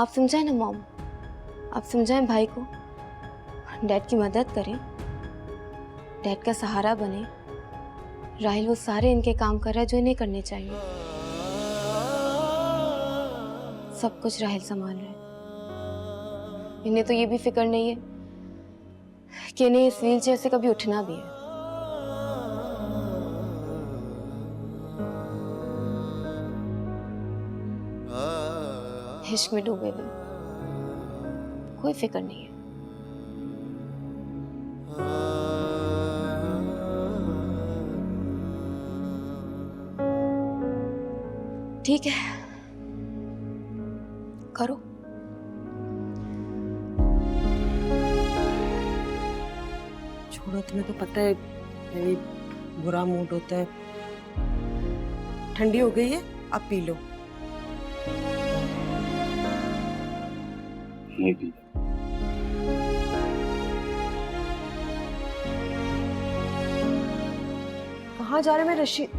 आप समझाएं ना मॉम, आप समझाएं भाई को, डैड की मदद करें, डैड का सहारा बने। राहिल वो सारे इनके काम कर रहा है जो इन्हें करने चाहिए। सब कुछ राहिल संभाल रहा है। इन्हें तो ये भी फिक्र नहीं है कि इन्हें इस व्हीलचेयर से कभी उठना भी है। इश्क में डूबे हुए, कोई फिक्र नहीं है। ठीक है, करो। छोड़ो, तुम्हें तो पता है मेरी बुरा मूड होता है। ठंडी हो गई है, आप पी लो। नहीं पी। कहाँ जा रहे हैं रशीद?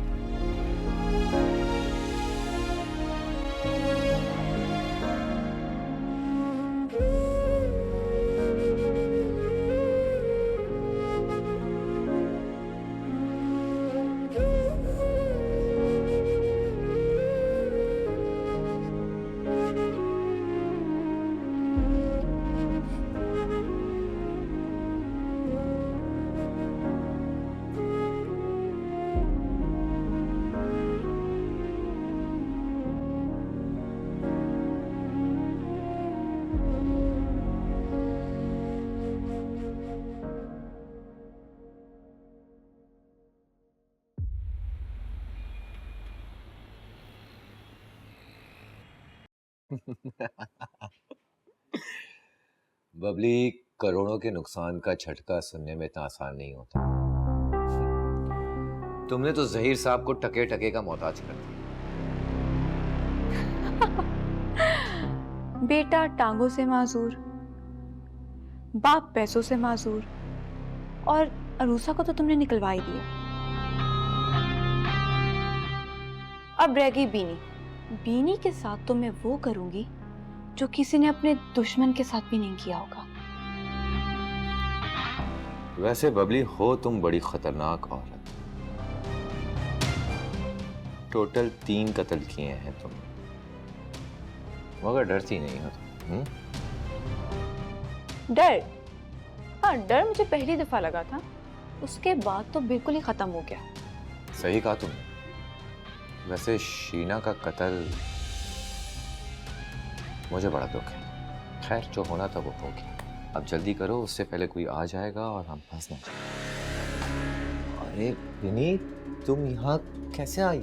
बबली, करोड़ों के नुकसान का झटका सुनने में इतना आसान नहीं होता। तुमने तो जहीर साहब को टके टके का मोहताज कर दिया। बेटा टांगों से माजूर, बाप पैसों से माजूर, और अरूसा को तो तुमने निकलवा ही दिया। अब रहेगी बीनी। बीनी के साथ तो मैं वो करूंगी जो किसी ने अपने दुश्मन के साथ भी नहीं किया होगा। वैसे बबली, हो तुम बड़ी खतरनाक औरत। टोटल 3 कत्ल किए हैं तुम, मगर डरती नहीं हो तुम। डर? हाँ, डर मुझे पहली दफा लगा था, उसके बाद तो बिल्कुल ही खत्म हो गया। सही कहा तुमने। वैसे शीना का कत्ल मुझे बड़ा दुख है। खैर, जो होना था वो हो गया। अब जल्दी करो, उससे पहले कोई आ जाएगा और हम फंस ना जाए। अरे विनी, तुम यहाँ कैसे आई?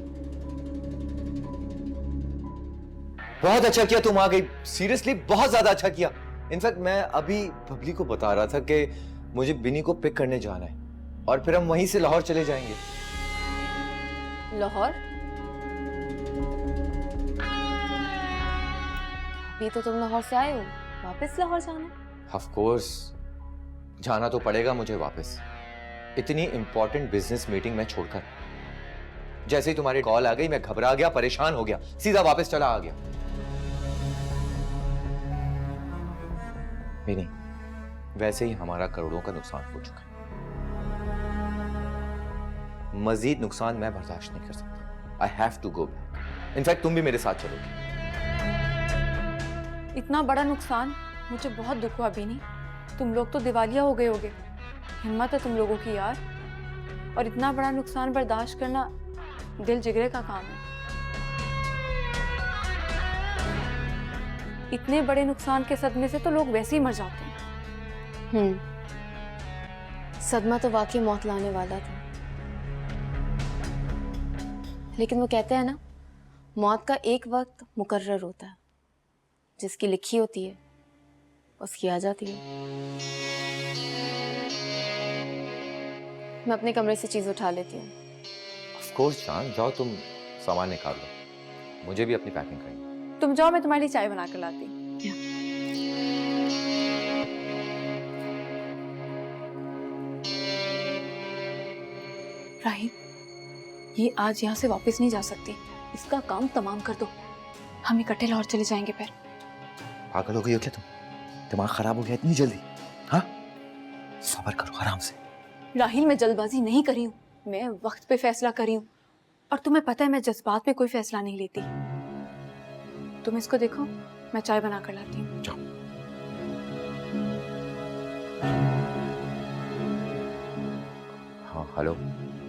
बहुत अच्छा किया तुम आ गई। सीरियसली बहुत ज्यादा अच्छा किया। इनफैक्ट मैं अभी बबली को बता रहा था कि मुझे बिनी को पिक करने जाना है और फिर हम वहीं से लाहौर चले जाएंगे। लाहौर? अभी तो तुम लाहौर से आए हो, वापस लाहौर जाना? ऑफ कोर्स, जाना तो पड़ेगा मुझे वापस। इतनी इंपॉर्टेंट बिजनेस मीटिंग मैं छोड़कर, जैसे ही तुम्हारी कॉल आ गई मैं घबरा गया, परेशान हो गया, सीधा वापस चला आ गया। नहीं, वैसे ही हमारा करोड़ों का नुकसान हो चुका है। मजीद नुकसान मैं बर्दाश्त नहीं कर सकता। I have to go back. In fact तुम भी मेरे साथ चलोगे। इतना बड़ा नुकसान, मुझे बहुत दुख हुआ बीनी। तुम लोग तो दिवालिया हो गए होगे। हिम्मत है तुम लोगों की यार। और इतना बड़ा नुकसान बर्दाश्त करना दिल जिगरे का काम है। इतने बड़े नुकसान के सदमे से तो लोग वैसे ही मर जाते हैं। सदमा तो वाकई मौत लाने वाला था, लेकिन वो कहते हैं ना, मौत का एक वक्त मुकर्रर होता है, जिसकी लिखी होती है उसकी आ जाती है। मैं अपने कमरे से चीज उठा लेती हूँ। ऑफ कोर्स जान, जाओ तुम सामान निकाल लो, मुझे भी अपनी पैकिंग करनी है। तुम जाओ, मैं तुम्हारे लिए चाय बना कर लाती। राही, ये आज यहाँ से वापस नहीं जा सकती। इसका काम तमाम कर दो, हम इकट्ठे लाहौर चले जाएंगे फिर। पागल हो गई हो क्या तुम? दिमाग खराब हो गया इतनी जल्दी? हाँ, सब्र करो आराम से। राहिल, मैं जल्दबाजी नहीं करी हूँ, मैं वक्त पे फैसला करी हूँ। और तुम्हें पता है मैं जज्बात में कोई फैसला नहीं लेती। तुम इसको देखो, मैं चाय बना कर लाती हूँ। जाओ। हाँ हेलो,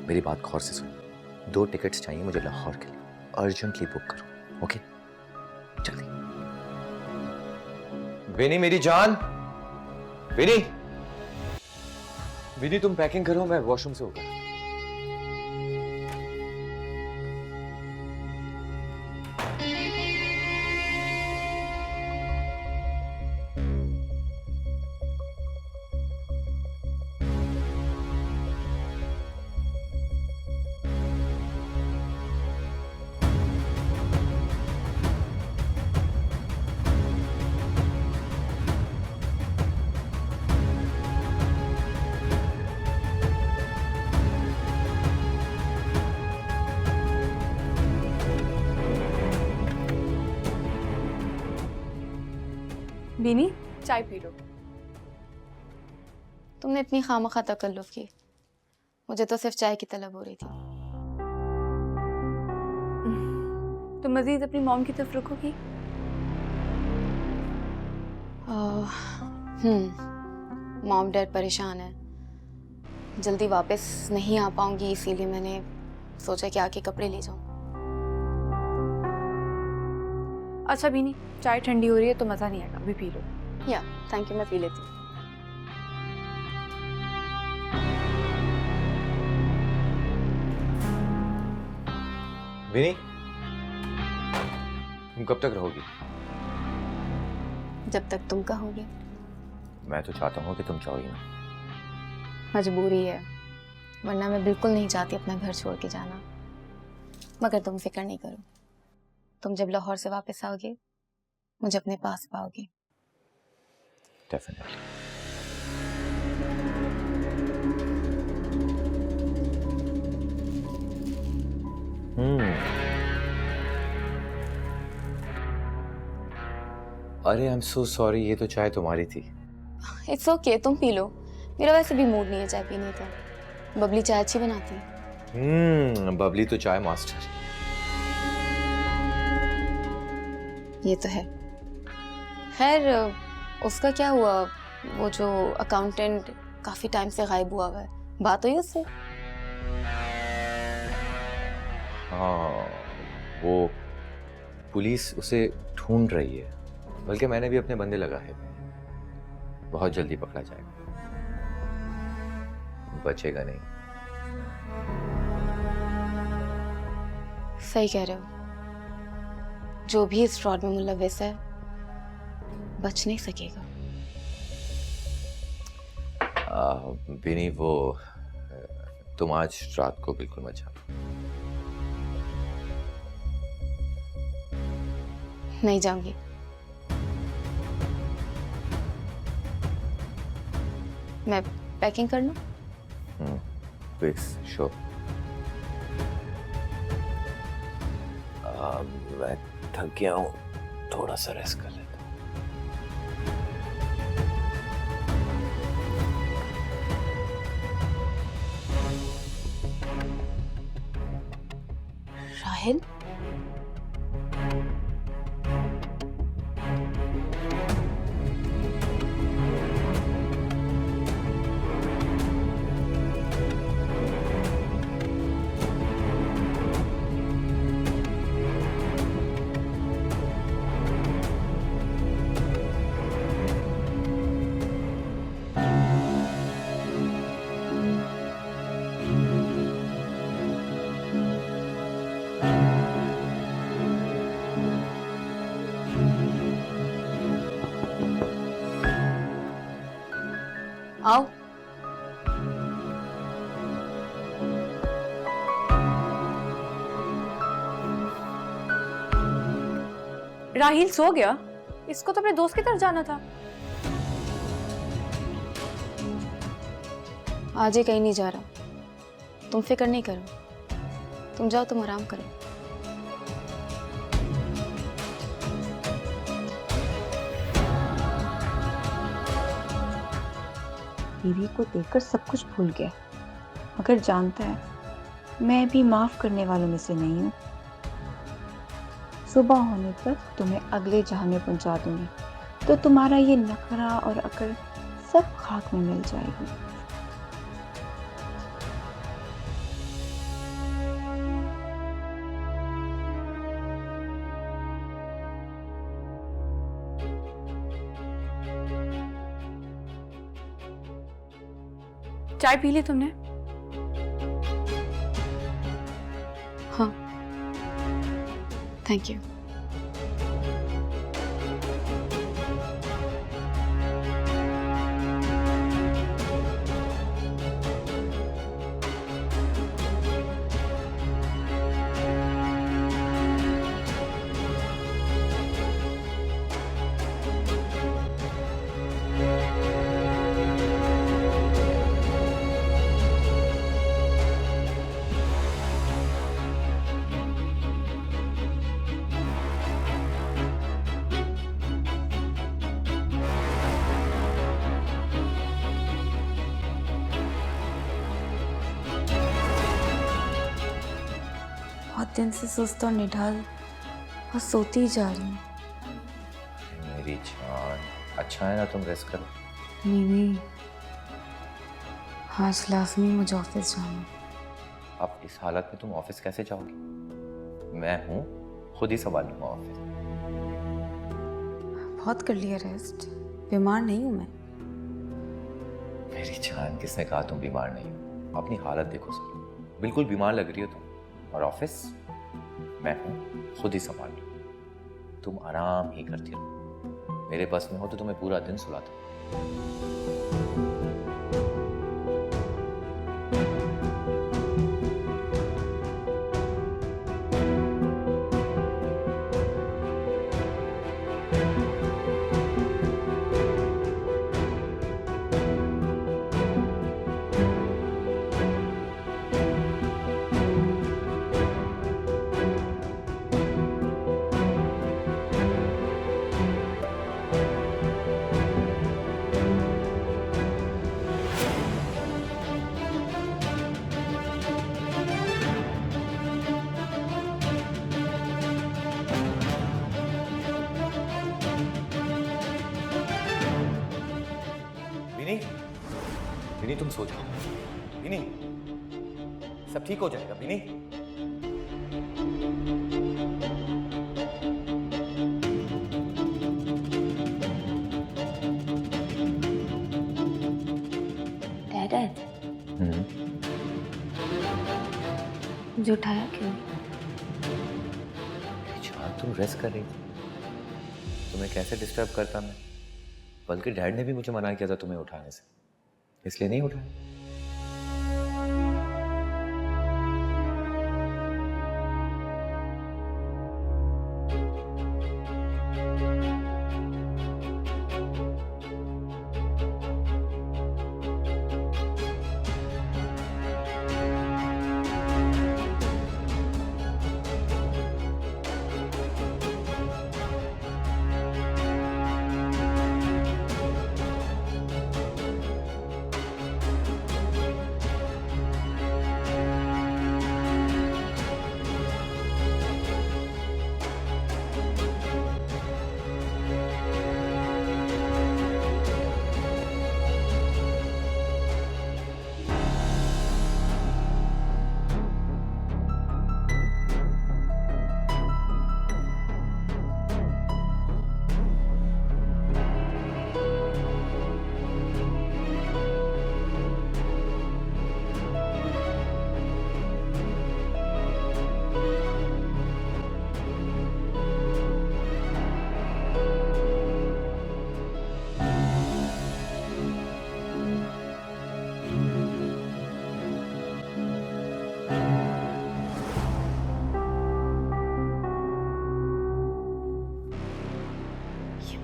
मेरी बात गौर से सुनो। 2 टिकट्स चाहिए मुझे लाहौर के लिए, अर्जेंटली बुक करो। ओके, जल्दी। विनी मेरी जान, विनी, विनी तुम पैकिंग करो, मैं वॉशरूम से होकर। बीनी, चाय पी लो। तुमने इतनी खामखा तकल्लुफ की, मुझे तो सिर्फ चाय की तलब हो रही थी। तुम मजीद अपनी मॉम की तरफ रुकोगी? मॉम डैड परेशान है, जल्दी वापस नहीं आ पाऊंगी, इसीलिए मैंने सोचा कि आके कपड़े ले जाऊं। अच्छा बीनी, चाय ठंडी हो रही है तो मज़ा नहीं आएगा, अभी पी लो। या थैंक यू, मैं पी लेती हूँ। विनी, तुम कब तक रहोगी? जब तक तुम कहोगे। मैं तो चाहता हूँ कि तुम जाओ ही ना। मजबूरी है, वरना मैं बिल्कुल नहीं चाहती अपना घर छोड़ के जाना। मगर तुम फिक्र नहीं करो, तुम जब लाहौर से वापस आओगे मुझे अपने पास पाओगे। डेफिनेटली। अरे आई एम सो सॉरी, ये तो चाय तुम्हारी थी। इट्स ओके, तुम पी लो, मेरा वैसे भी मूड नहीं है चाय पीने का। बबली चाय अच्छी बनाती है। बबली तो चाय मास्टर। ये तो है। खैर, उसका क्या हुआ? वो जो अकाउंटेंट काफी टाइम से गायब हुआ है, बात हुई उससे? हाँ, वो पुलिस उसे ढूंढ रही है, बल्कि मैंने भी अपने बंदे लगाए हैं। बहुत जल्दी पकड़ा जाएगा, बचेगा नहीं। सही कह रहे हो, जो भी इस फ्रॉड में मुलविस है बच नहीं सकेगा। बिनी, वो तुम आज रात को बिल्कुल मत जाना। नहीं जाऊंगी। मैं पैकिंग कर लूं? Please, sure. मैं थक गया हूँ, थोड़ा सा रेस्ट कर लेता हूँ। राहिल, आओ। राहिल सो गया? इसको तो अपने दोस्त की तरफ जाना था। आज ही कहीं नहीं जा रहा, तुम फिक्र नहीं करो। तुम जाओ, तुम आराम करो। बीवी को देखकर सब कुछ भूल गया, मगर जानता है मैं भी माफ करने वालों में से नहीं हूँ। सुबह होने तक तुम्हें अगले जहां में पहुंचा दूंगी, तो तुम्हारा ये नखरा और अकड़ सब खाक में मिल जाएगी। चाय पी ली तुमने? हाँ, थैंक यू। बहुत दिन से सुस्त और निढाल और सोती ही जा रही हूँ। मेरी जान, अच्छा है ना तुम रेस्ट करो। नहीं, आज लाजमी मुझे ऑफिस जाना है। अब इस हालत में तुम ऑफिस कैसे जाओगी? मैं हूँ, खुद ही संभालूंगा ऑफिस। बहुत कर लिया रेस्ट, बीमार नहीं हूँ मैं। मेरी जान, किसने कहा तुम बीमार नहीं हो? अपनी हालत देखो सर, बिल्कुल बीमार लग रही हो तुम। और ऑफिस मैं हूँ, खुद ही संभाल लूँ। तुम आराम ही करती रहो। मेरे बस में हो तो तुम्हें पूरा दिन सुलाता। विनी, विनी तुम सो जाओ। विनी, सब ठीक हो जाएगा। विनी, डैड, मुझे उठाया क्यों? जान तुम रेस्ट कर रही थी, तुम्हें कैसे डिस्टर्ब करता मैं? बल्कि डैड ने भी मुझे मना किया था तुम्हें उठाने से, इसलिए नहीं उठाया।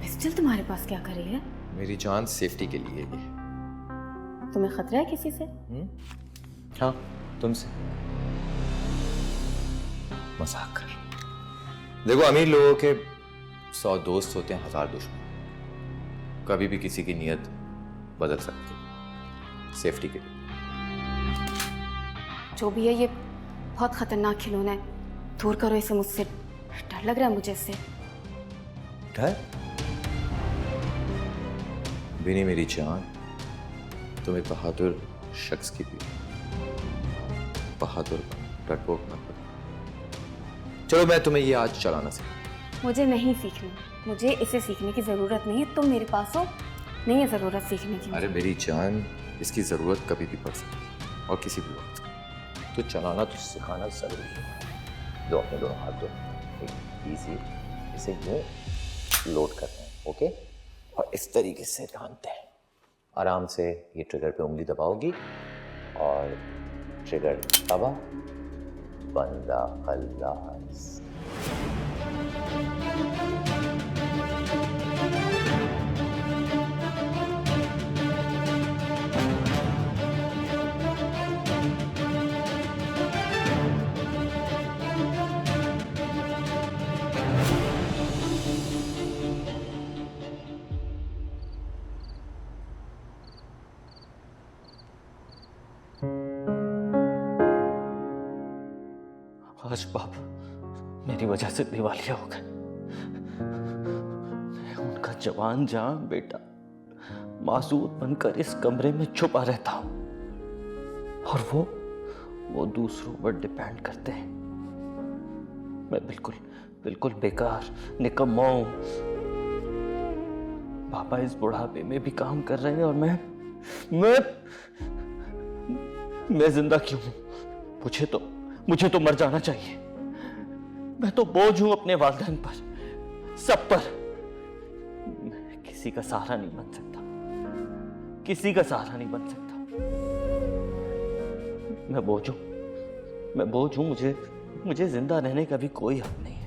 पिस्टल तुम्हारे पास क्या कर रही है? मेरी जान सेफ्टी के लिए ये। तुम्हें खतरा है किसी से? हाँ, तुमसे। मजाक कर। देखो, अमीर लोगों के 100 दोस्त होते हैं, 1000 दुश्मन। कभी भी किसी की नीयत बदल सकती है। सेफ्टी के लिए। जो भी है ये बहुत खतरनाक खिलौना है, दूर करो इसे मुझसे, डर लग रहा है मुझे इससे। डर? बिनी मेरी जान, तुम एक बहादुर शख्स की भी बहादुर डरपोक मत बनो। चलो मैं तुम्हें ये आज चलाना सिखा। मुझे नहीं सीखना, मुझे इसे सीखने की जरूरत नहीं है। तुम मेरे पास हो, नहीं है जरूरत सीखने की। अरे मेरी जान, इसकी जरूरत कभी भी पड़ सकती है और किसी भी वक्त। तो चलाना तो सिखाना जरूरी है। दो अपने दोनों हाथ दो, इजी इसे यूं लोड करते हैं, ओके? और इस तरीके से बांधते हैं। आराम से ये ट्रिगर पे उंगली दबाओगी और ट्रिगर दबा, बंदा खल्लास। आज बाप मेरी वजह से दिवालिया हो गए। मैं उनका जवान जान बेटा मासूद बनकर इस कमरे में छुपा रहता हूं और वो दूसरों पर डिपेंड करते हैं। मैं बिल्कुल बेकार निकम्मा हूं। पापा इस बुढ़ापे में भी काम कर रहे हैं और मैं जिंदा क्यों हूं? मुझे तो मर जाना चाहिए। मैं तो बोझ हूं अपने वालिदैन पर, सब पर। मैं किसी का सहारा नहीं बन सकता, किसी का सहारा नहीं बन सकता। मैं बोझ हूं, मुझे जिंदा रहने का भी कोई हक नहीं है।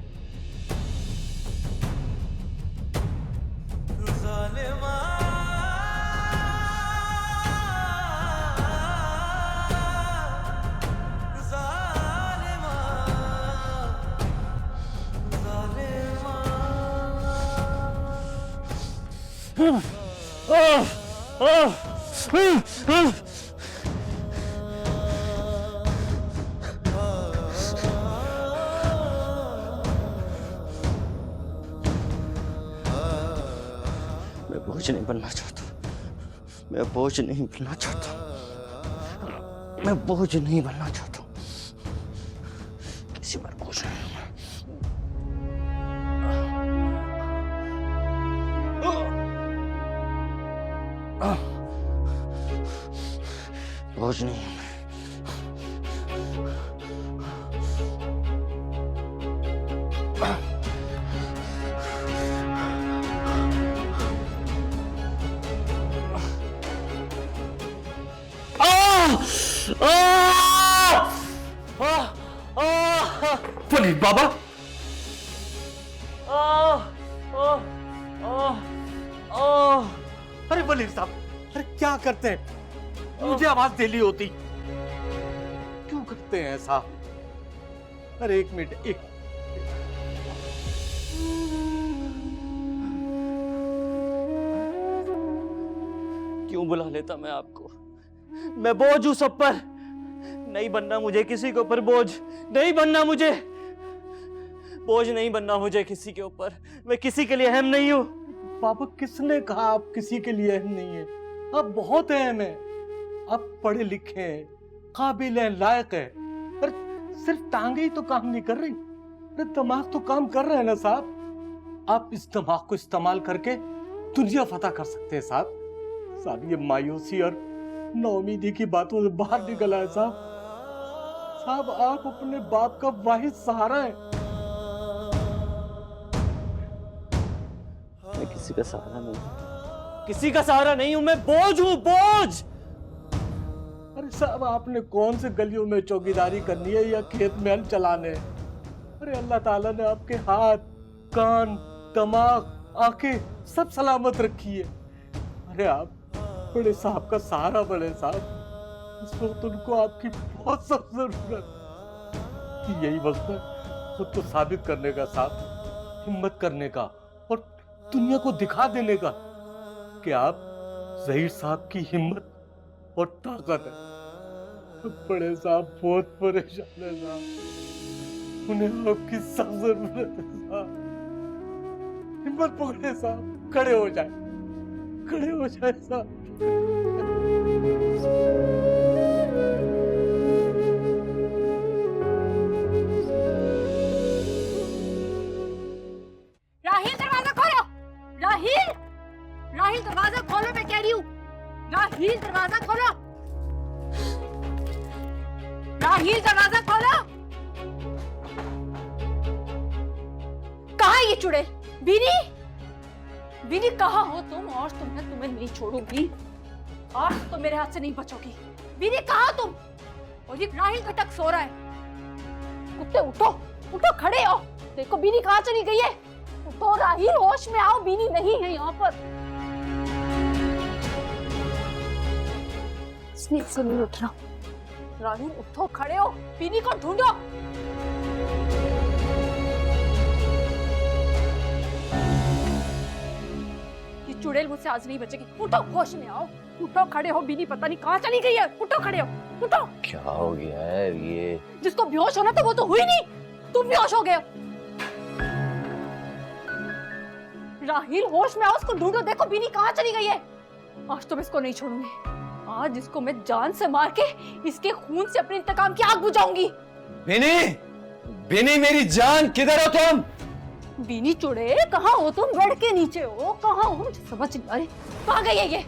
मैं बोझ नहीं बनना चाहता। मैं बोझ नहीं बनना चाहता। मैं बोझ नहीं बनना चाहता। किसी पर बोझ नहीं। बोझ नहीं हूं वलीद बाबा, अरे वलीद साहब, अरे क्या करते हैं? मुझे आवाज देनी होती, क्यों करते हैं ऐसा? अरे एक मिनट, एक क्यों बुला लेता मैं आपको? मैं बोझ हूं सब पर। नहीं बनना मुझे किसी के ऊपर बोझ, नहीं बनना मुझे बोझ, नहीं बनना मुझे किसी के ऊपर। मैं किसी के लिए अहम नहीं हूं। बाबा, किसने कहा आप किसी के लिए अहम नहीं है? आप बहुत अहम हैं। आप पढ़े लिखे हैं, काबिल हैं, लायक हैं। पर सिर्फ टांगे ही तो काम नहीं कर रही, अरे दिमाग तो काम कर रहा है ना साहब। आप इस दिमाग को इस्तेमाल करके दुनिया फतह कर सकते हैं साहब। साहब ये मायूसी और नाउमीदी की बातों से बाहर निकला है साहब। साहब आप अपने बाप का वाहिद सहारा है। मैं किसी का सहारा नहीं हूं, किसी का सहारा नहीं हूं। मैं बोझ हूं, बोझ। अरे साहब, आपने कौन से गलियों में चौकीदारी करनी है या खेत में हल चलाने हैं? अरे अल्लाह ताला ने आपके हाथ, कान, दिमाग, आंखें सब सलामत रखी है। अरे आप बड़े साहब का सहारा बने साहब। इस वक्त उनको आपकी बहुत सख्त जरूरत। यही वक्त है खुद को साबित करने का साहब, हिम्मत करने का और दुनिया को दिखा देने का कि आप ज़हीर साहब की हिम्मत और ताकत है। बड़े साहब बहुत परेशान है साहब, उन्हें आपकी सख्त जरूरत है साहब। हिम्मत पकड़े साहब, खड़े हो जाए, खड़े हो जाए साहब। राहिल दरवाजा खोलो, राहिल, राहिल दरवाजा खोलो, मैं कह रही हूँ, राहिल दरवाजा खोलो, राहिल दरवाजा खोलो। कहाँ है ये चुड़ैल? बीनी, बीनी कहाँ हो तुम? आज तो मैं तुम्हें नहीं छोड़ूंगी, आज तो मेरे हाथ से नहीं बचोगी। बीनी कहाँ हो तुम? और ये राहिल घटक सो रहा है। कुत्ते उठो, उठो, खड़े हो। देखो बीनी कहाँ चली गई है। उठो राहिल, होश में आओ, बीनी नहीं है यहाँ पर। स्नीप से नहीं उठना। राहिल उठो, खड़े हो, बीनी को ढूंढो। ये चुड़ैल मुझसे आज नहीं बचेगी। उठो, होश में आओ, उठो, खड़े हो। बीनी पता नहीं कहाँ चली गई है। उठो, खड़े हो, उठो। क्या हो गया है ये? जिसको बेहोश होना था वो तो हुई नहीं, तुम बेहोश हो गए हो। राहिल होश में आओ, उसको ढूंढो। देखो बीनी कहाँ चली गई है। आज तो मैं इसको नहीं छोड़ूंगी। आज इसको मैं जान से मार के इसके खून से अपने इंतकाम की आग बुझाऊंगी। बिनी, बिनी मेरी जान, किधर हो तुम? बीनी चुड़ैल कहाँ हो तुम? बेड के नीचे हो, कहाँ हो? मुझे समझ नहीं आ रही कहाँ गई है ये।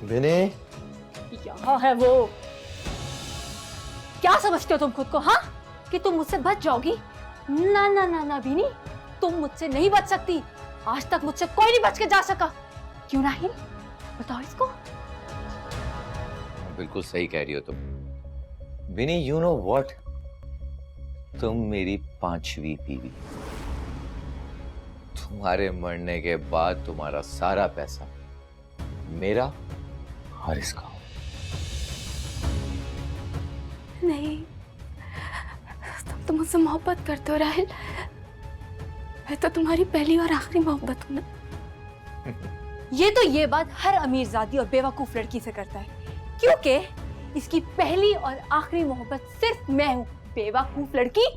बिनी, यहाँ है वो। क्या समझते हो तुम खुद को, हाँ? कि तुम मुझसे बच जाओगी? ना ना ना ना बीनी, तुम मुझसे नहीं बच सकती। आज तक मुझसे कोई नहीं बच के जा सका। क्यों राहिल, बताओ इसको। बिल्कुल सही कह रही हो तुम। बिनी, यू नो व्हाट, तुम मेरी 5वीं बीवी। तुम्हारे मरने के बाद तुम्हारा सारा पैसा मेरा और इसका हो। नहीं, तुम तो मुझसे मोहब्बत करते हो राहिल। मैं तो तुम्हारी पहली और आखिरी मोहब्बत हूं ना। ये बात हर अमीरजादी और बेवकूफ लड़की से करता है, क्योंकि इसकी पहली और आखिरी मोहब्बत सिर्फ मैं हूं। बेवकूफ लड़की।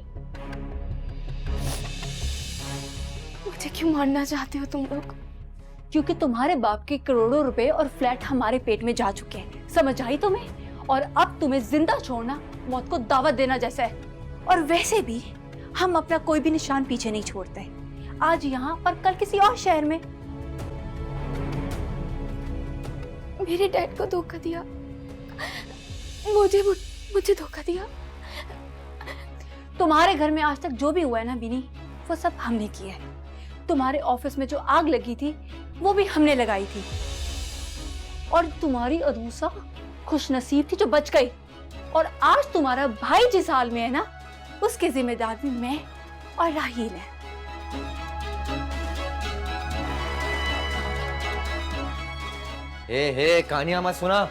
मुझे क्यों मारना चाहते हो तुम लोग? क्योंकि तुम्हारे बाप के करोड़ों रुपए और फ्लैट हमारे पेट में जा चुके हैं। समझ आई तुम्हें? और अब तुम्हें जिंदा छोड़ना मौत को दावत देना जैसा है। और वैसे भी हम अपना कोई भी निशान पीछे नहीं छोड़ते। आज यहाँ और कल किसी और शहर में। मेरे डैड को धोखा दिया, मुझे धोखा दिया। तुम्हारे घर में आज तक जो भी हुआ है ना बीनी, वो सब हमने किया है। तुम्हारे ऑफिस में जो आग लगी थी वो भी हमने लगाई थी। और तुम्हारी अदूसा खुशनसीब थी जो बच गई। और आज तुम्हारा भाई जिस हाल में है ना, उसके जिम्मेदार भी मैं और राहिल है। हे कहानियां मत सुना,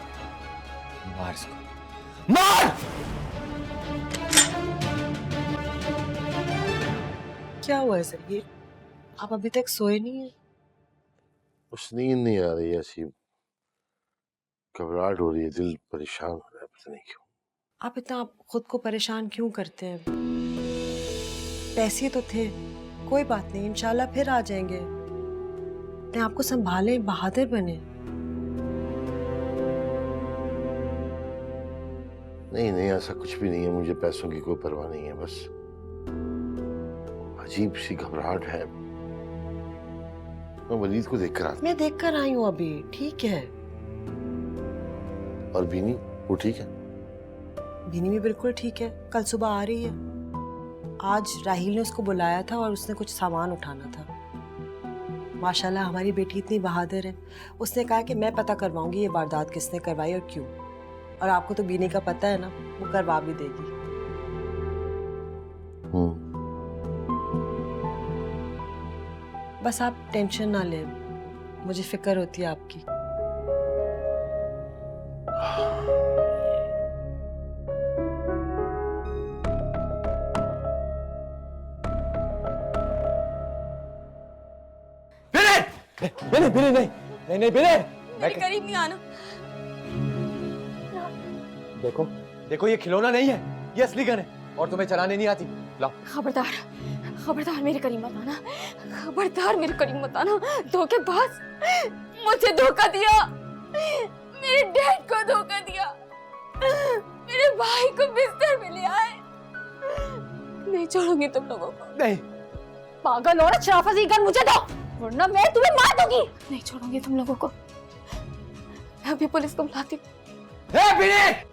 मार इसको, मार। क्या हुआ है सर? ये आप अभी तक सोए नहीं है? बस नींद नहीं आ रही है, ऐसी घबराहट हो रही है, दिल परेशान हो रहा है, पता नहीं क्यों। आप इतना खुद को परेशान क्यों करते हैं? पैसे तो थे, कोई बात नहीं, इंशाल्लाह फिर आ जाएंगे। अपने आप को संभालें, बहादुर बने। नहीं नहीं, ऐसा कुछ भी नहीं है, मुझे पैसों की कोई परवाह नहीं है, बस अजीब सी घबराहट है। मैं वलीद को देखकर आता। मैं देख कर आई हूँ अभी, ठीक है। और बीनी, वो ठीक है? बीनी भी बिल्कुल ठीक है, कल सुबह आ रही है। आज राहिल ने उसको बुलाया था और उसने कुछ सामान उठाना था। माशाल्लाह हमारी बेटी इतनी बहादुर है, उसने कहा कि मैं पता करवाऊंगी ये वारदात किसने करवाई और क्यों। और आपको तो बीनी का पता है ना, वो करवा भी देगी। बस आप टेंशन ना लें, मुझे फिक्र होती है आपकी। नहीं नहीं नहीं नहीं नहीं बिने, मेरे करीब नहीं आना। देखो देखो ये खिलौना नहीं है, ये असली गन है और तुम्हें चलाने नहीं आती। लाओ। खबरदार, खबरदार मेरे करीब मत आना, खबरदार मेरे करीब मत आना। धोखेबाज, मुझे धोखा दिया, मेरे डैड को धोखा दिया, मेरे भाई को बिस्तर में ले आए। नहीं छोड़ूंगी तुम लोगों को। नहीं पागल औरत, शराफत, ये गन मुझे दो वरना मैं तुम्हें मार दूंगी। नहीं छोड़ूंगी तुम लोगों को। मैं अभी पुलिस को बुलाती हूँ। बिने!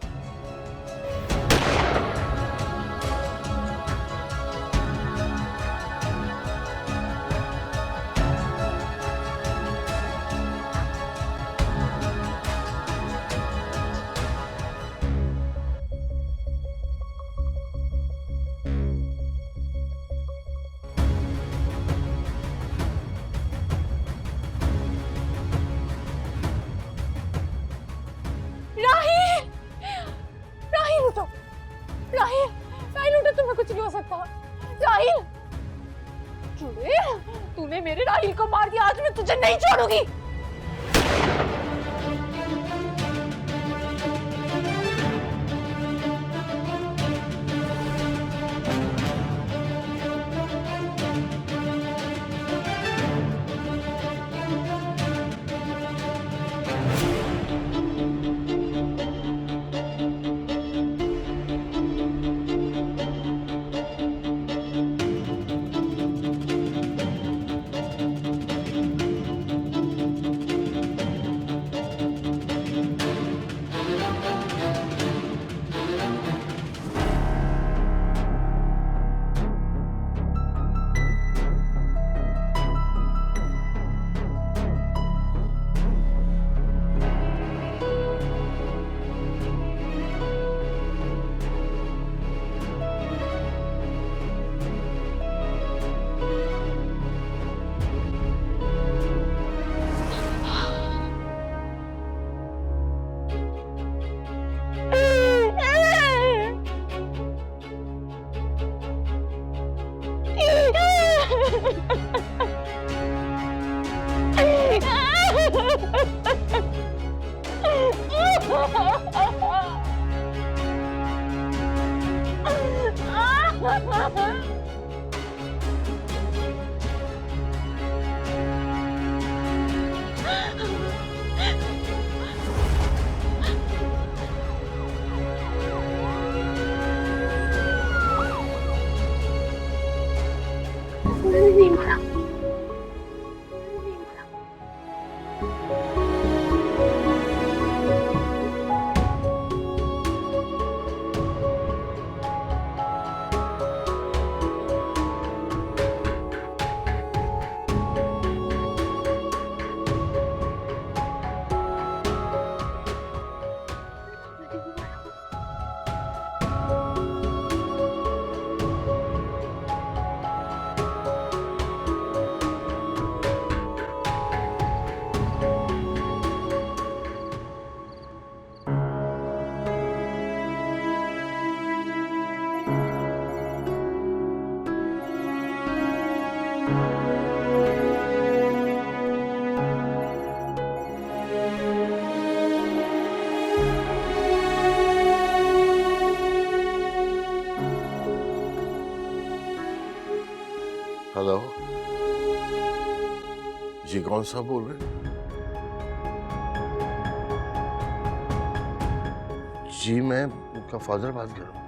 राहिल, राहिल उठो, राहिल, राहिल उठो, तुम्हें कुछ नहीं हो सकता। राहिल, चुड़ैल, तूने मेरे राहिल को मार दिया, आज मैं तुझे नहीं छोड़ूंगी। हेलो जी, कौन सा बोल रहे हैं? जी मैं उनका फादर बात कर रहा हूँ।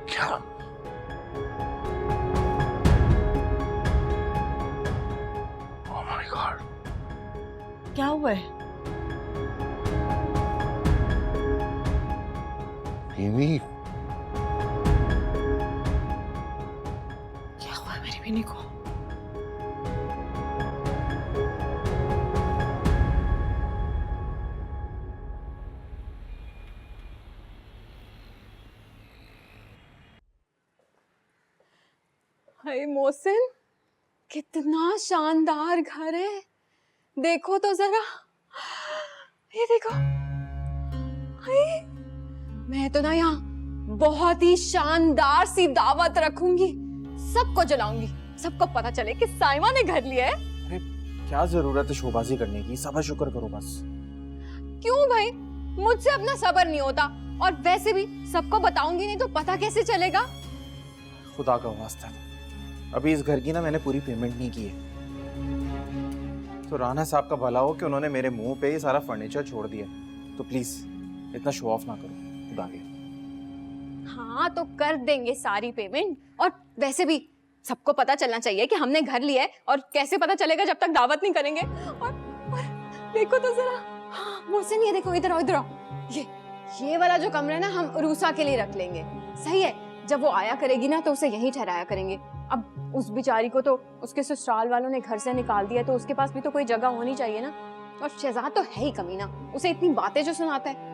क्या? ओह माय गॉड, क्या हुआ है? बीनी, क्या हुआ है मेरी बीनी को? हाय मोहसिन, कितना शानदार घर है, देखो तो जरा, ये देखो। हाय, मैं तो ना यहाँ बहुत ही शानदार सी दावत रखूंगी, सबको जलाऊंगी, सबको पता चले कि साइमा ने घर लिया है। अरे क्या जरूरत है शोबाजी करने की, सब्र शुक्र करो बस। क्यों भाई, मुझसे अपना सब्र नहीं होता, और वैसे भी सबको बताऊंगी नहीं तो पता कैसे चलेगा? खुदा का वास्ता है, अभी इस घर की ना मैंने पूरी पेमेंट नहीं की है, तो राणा साहब का भला हो कि उन्होंने मेरे मुंह पे ही सारा फर्नीचर छोड़ दिया, तो प्लीज इतना शो ऑफ ना करो खुदा के। हाँ तो कर देंगे सारी पेमेंट, और वैसे भी सबको पता चलना चाहिए कि हमने घर लिया है, और कैसे पता चलेगा जब तक दावत नहीं करेंगे। और देखो तो जरा, हाँ मोहसिन ये देखो, इधर आओ इधर आओ, ये वाला जो कमरा है ना हम रूसा के लिए रख लेंगे, सही है? जब वो आया करेगी ना तो उसे यहीं ठहराया करेंगे। अब उस बेचारी को तो उसके ससुराल वालों ने घर से निकाल दिया, तो उसके पास भी तो कोई जगह होनी चाहिए ना, और शहजाद तो है ही कमीना, उसे इतनी बातें जो सुनाता है।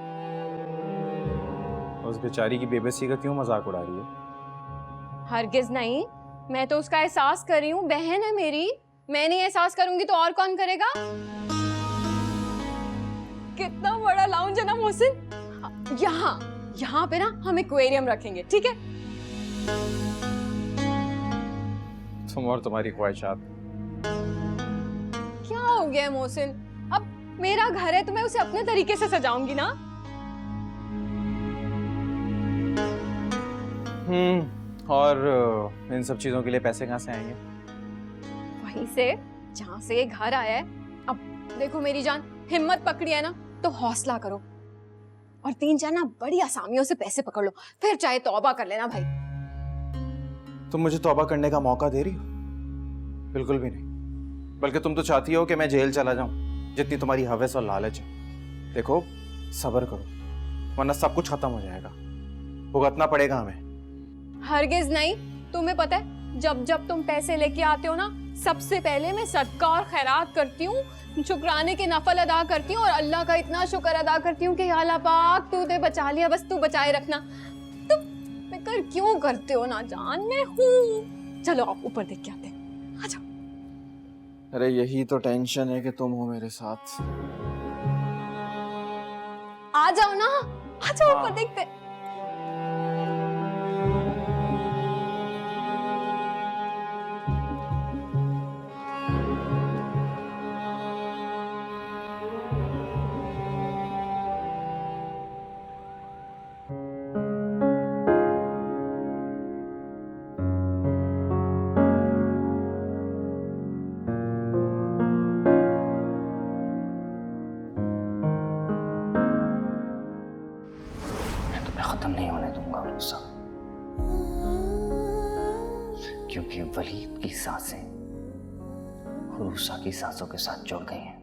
उस बेचारी की बेबसी का क्यों मजाक उड़ा रही है? हरगिज नहीं, मैं तो उसका एहसास कर रही हूँ, बहन है मेरी, मैं नहीं एहसास करूंगी तो और कौन करेगा? कितना बड़ा लाउंज है ना मोहसिन, यहाँ पे ना हम एक्वेरियम रखेंगे, ठीक है? तुम और तुम्हारी ख्वाहिशात। क्या हो गया है मोहसिन, अब मेरा घर है तो मैं उसे अपने तरीके से सजाऊंगी ना। और इन सब चीजों के लिए पैसे कहाँ से आएंगे? वहीं से जहाँ से ये घर आया है। अब देखो मेरी जान, हिम्मत पकड़ी है ना तो हौसला करो, और 3-4 ना बड़ी आसामियों से पैसे पकड़ लो, फिर चाहे तौबा कर लेना भाई। तुम मुझे तौबा करने का मौका दे रही हो? बिल्कुल भी नहीं, बल्कि तुम तो चाहती हो कि मैं जेल चला जाऊं, जितनी तुम्हारी हवस और लालच है। देखो सब्र करो, वरना सब कुछ खत्म हो जाएगा, भुगतना पड़ेगा हमें। हरगिज नहीं, तुम्हें पता है जब जब तुम पैसे लेके आते हो ना, सबसे पहले मैं सदका और खैरात करती हूँ, शुक्राने के नफल अदा करती हूँ, और अल्लाह का इतना शुक्र अदा करती हूँ कि या अल्लाह पाक तूने बचा लिया, बस तू बचाए रखना। तुम फिक्र क्यों करते हो ना जान, मैं हूँ। चलो आप ऊपर देख के आते हैं, आ जाओ। अरे यही तो टेंशन है कि तुम हो मेरे साथ। आ जाओ ना, आ जाओ ऊपर देखते। खत्म नहीं होने दूंगा रूसा, क्योंकि वलीद की सांसें रूसा की सांसों के साथ जुड़ गई हैं।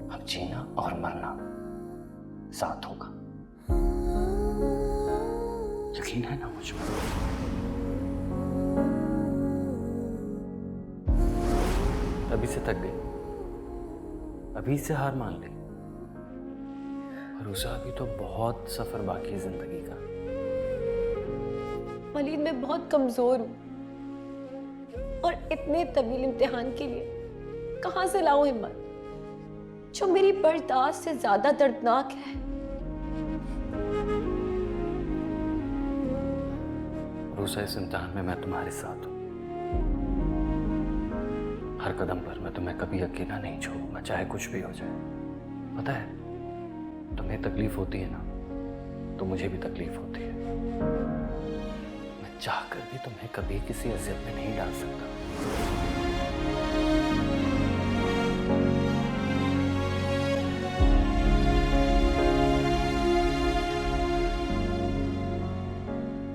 अब जीना और मरना साथ होगा, यकीन है ना मुझ पर? अभी से थक गई, अभी से हार मान ली? रूसा अभी तो बहुत सफर बाकी है जिंदगी का। वलीद मैं बहुत कमजोर हूँ, और इतने तवील इम्तिहान के लिए कहाँ से लाऊं हिम्मत जो मेरी बर्दाश्त से ज्यादा दर्दनाक है। रूसा इस इम्तिहान में मैं तुम्हारे साथ हूँ, हर कदम पर मैं तुम्हें कभी अकेला नहीं छोड़ूंगा, चाहे कुछ भी हो जाए। पता है तुम्हें तकलीफ होती है ना, तो मुझे भी तकलीफ होती है। मैं चाहकर भी तुम्हें कभी किसी अज़ियत में नहीं डाल सकता।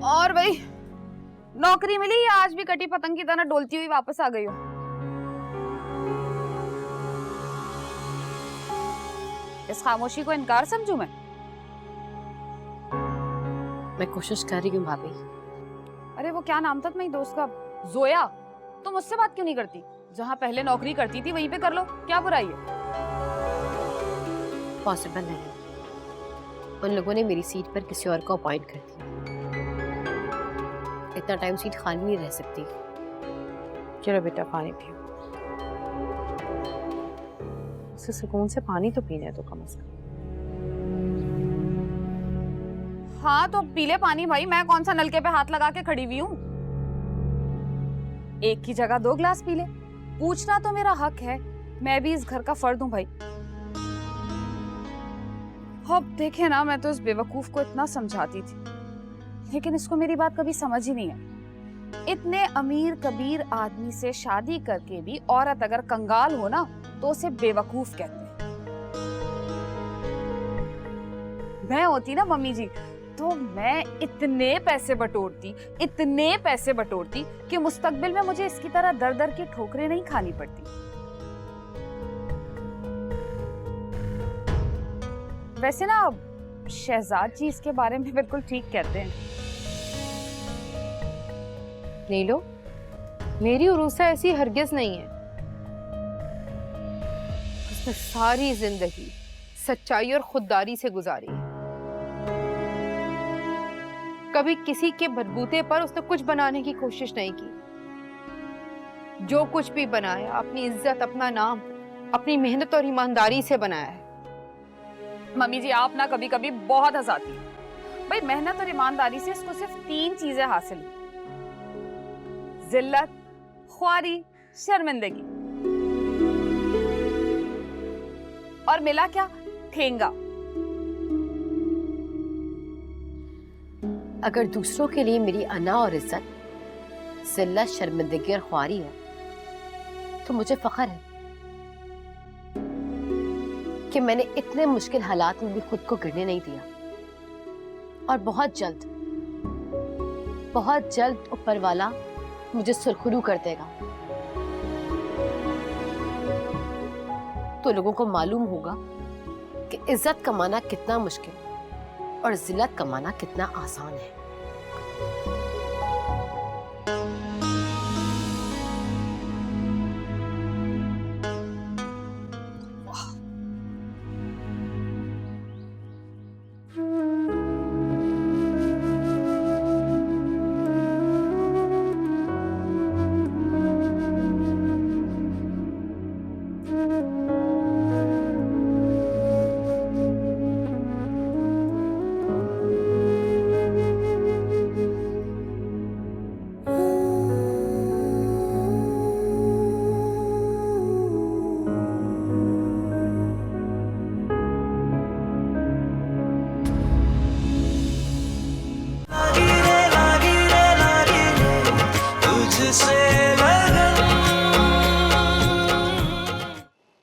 और भाई नौकरी मिली या आज भी कटी पतंग की तरह डोलती हुई वापस आ गई हो? इस खामोशी को इनकार समझूं मैं कोशिश कर रही हूँ भाभी। अरे वो क्या नाम था तुम्हारी दोस्त का, जोया? तुम मुझसे बात क्यों नहीं करती? जहाँ पहले नौकरी करती थी वहीं पे कर लो, क्या बुराई है? पॉसिबल नहीं, उन लोगों ने मेरी सीट पर किसी और को अपॉइंट कर दिया। इतना टाइम सीट खाली नहीं रह सकती। चलो बेटा पानी पियो, उसे सुकून से पानी तो पीने दो कम से कम। हाँ तो पी ले पानी भाई, मैं कौन सा नलके पे हाथ लगा के खड़ी हुई हूँ। एक की जगह 2 गिलास पी ले। पूछना तो मेरा हक है, मैं भी इस घर का फर्द हूँ भाई। अब देखे ना, मैं तो इस बेवकूफ को इतना समझाती थी, लेकिन इसको मेरी बात कभी समझ ही नहीं है। इतने अमीर कबीर आदमी से शादी करके भी औरत अगर कंगाल हो ना तो उसे बेवकूफ कहते हैं। मैं होती ना मम्मी जी तो मैं इतने पैसे बटोरती कि मुस्तकबिल में मुझे इसकी तरह दर दर की ठोकरें नहीं खानी पड़ती। वैसे ना शहजाद जी इसके बारे में बिल्कुल ठीक कहते हैं। नीलो, मेरी उरूसा ऐसी हरगिज नहीं है। उसने सारी जिंदगी सच्चाई और खुददारी से गुजारी है। कभी किसी के बलबूते पर उसने कुछ बनाने की कोशिश नहीं की। जो कुछ भी बनाया, अपनी इज्जत, अपना नाम, अपनी मेहनत और ईमानदारी से बनाया है। मम्मी जी आप ना कभी कभी बहुत हंसाती हैं। भाई मेहनत और ईमानदारी से इसको सिर्फ 3 चीजें हासिल हुई: जिल्लत, ख्वारी, शर्मिंदगी। और मिला क्या? ठेंगा। अगर दूसरों के लिए मेरी अना और इज्जत, जिल्लत, शर्मिंदगी और ख्वारी है तो मुझे फख्र है कि मैंने इतने मुश्किल हालात में भी खुद को गिरने नहीं दिया। और बहुत जल्द ऊपर वाला मुझे सुरखरू कर देगा तो लोगों को मालूम होगा कि इज्जत कमाना कितना मुश्किल और जिल्लत कमाना कितना आसान है। तुझसे